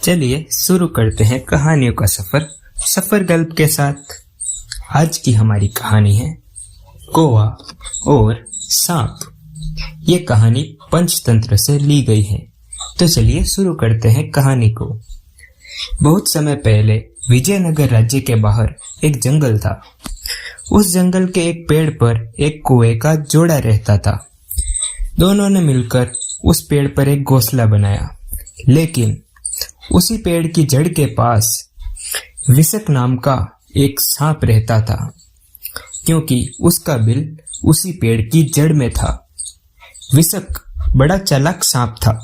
चलिए शुरू करते हैं कहानियों का सफर गल्प के साथ। आज की हमारी कहानी है कौवा और सांप। ये कहानी पंचतंत्र से ली गई है। तो चलिए शुरू करते हैं कहानी को। बहुत समय पहले विजयनगर राज्य के बाहर एक जंगल था। उस जंगल के एक पेड़ पर एक कौवे का जोड़ा रहता था। दोनों ने मिलकर उस पेड़ पर एक घोंसला बनाया, लेकिन उसी पेड़ की जड़ के पास विशक नाम का एक सांप रहता था, क्योंकि उसका बिल उसी पेड़ की जड़ में था। विशक बड़ा चालाक सांप था।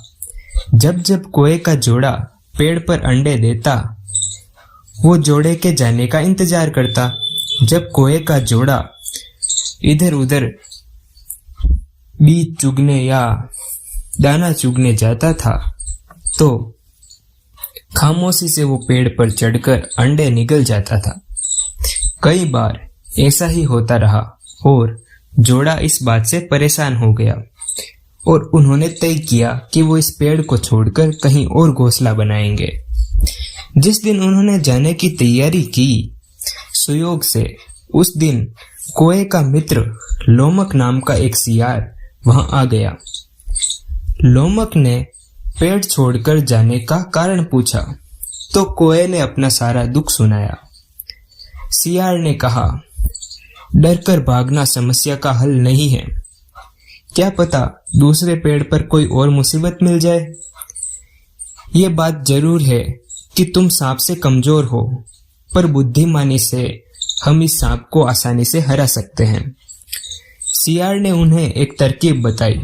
जब जब कौवे का जोड़ा पेड़ पर अंडे देता, वो जोड़े के जाने का इंतजार करता। जब कौवे का जोड़ा इधर उधर बीज चुगने या दाना चुगने जाता था, तो खामोशी से वो पेड़ पर चढ़कर अंडे निगल जाता था। कई बार ऐसा ही होता रहा और जोड़ा इस बात से परेशान हो गया और उन्होंने तय किया कि वो इस पेड़ को छोड़कर कहीं और घोंसला बनाएंगे। जिस दिन उन्होंने जाने की तैयारी की, सुयोग से उस दिन कौवे का मित्र लोमक नाम का एक सियार वहां आ गया। लोमक ने पेड़ छोड़कर जाने का कारण पूछा, तो कौवे ने अपना सारा दुख सुनाया। सियार ने कहा, डरकर भागना समस्या का हल नहीं है। क्या पता दूसरे पेड़ पर कोई और मुसीबत मिल जाए। ये बात जरूर है कि तुम सांप से कमजोर हो, पर बुद्धिमानी से हम इस सांप को आसानी से हरा सकते हैं। सियार ने उन्हें एक तरकीब बताई।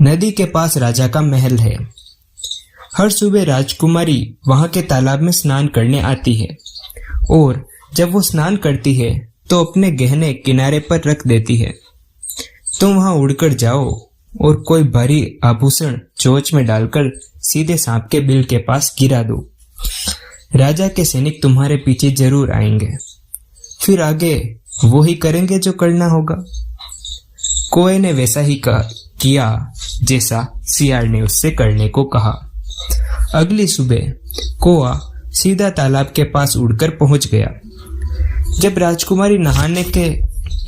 नदी के पास राजा का महल है। हर सुबह राजकुमारी वहां के तालाब में स्नान करने आती है और जब वो स्नान करती है तो अपने गहने किनारे पर रख देती है। तुम वहां उड़कर जाओ और कोई भारी आभूषण चोंच में डालकर सीधे सांप के बिल के पास गिरा दो। राजा के सैनिक तुम्हारे पीछे जरूर आएंगे। फिर आगे वो ही करेंगे जो करना होगा। कौवे ने वैसा ही किया जैसा सियार ने उससे करने को कहा। अगली सुबह कौवा सीधा तालाब के पास उड़कर पहुंच गया। जब राजकुमारी नहाने के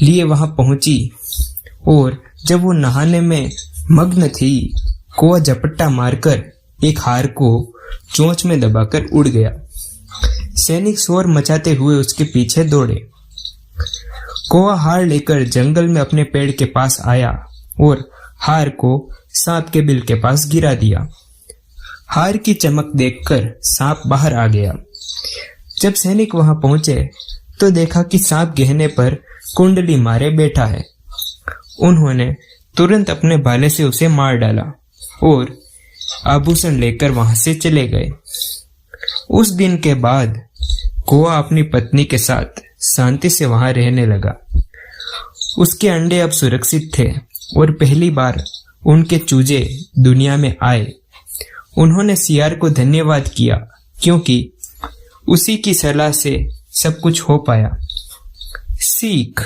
लिए वहां पहुंची और जब वो नहाने में मग्न थी, कौवा झपट्टा मारकर एक हार को चोंच में दबाकर उड़ गया। सैनिक शोर मचाते हुए उसके पीछे दौड़े। कौवा हार लेकर जंगल में अपने पेड़ के पास आया और हार को सांप के बिल के पास गिरा दिया। हार की चमक देखकर सांप बाहर आ गया। जब सैनिक वहां पहुंचे तो देखा कि सांप गहने पर कुंडली मारे बैठा है। उन्होंने तुरंत अपने भाले से उसे मार डाला और आभूषण लेकर वहां से चले गए। उस दिन के बाद कौवा अपनी पत्नी के साथ शांति से वहां रहने लगा। उसके अंडे अब सुरक्षित थे और पहली बार उनके चूजे दुनिया में आए। उन्होंने सियार को धन्यवाद किया, क्योंकि उसी की सलाह से सब कुछ हो पाया। सीख: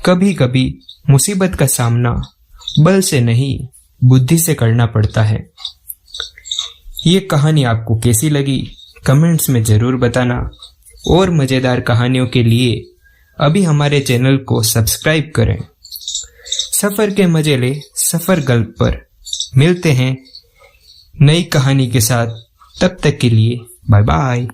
कभी कभी मुसीबत का सामना बल से नहीं, बुद्धि से करना पड़ता है। ये कहानी आपको कैसी लगी कमेंट्स में जरूर बताना और मजेदार कहानियों के लिए अभी हमारे चैनल को सब्सक्राइब करें। सफर के मजे ले सफर गल्प पर मिलते हैं नई कहानी के साथ। तब तक के लिए बाय बाय।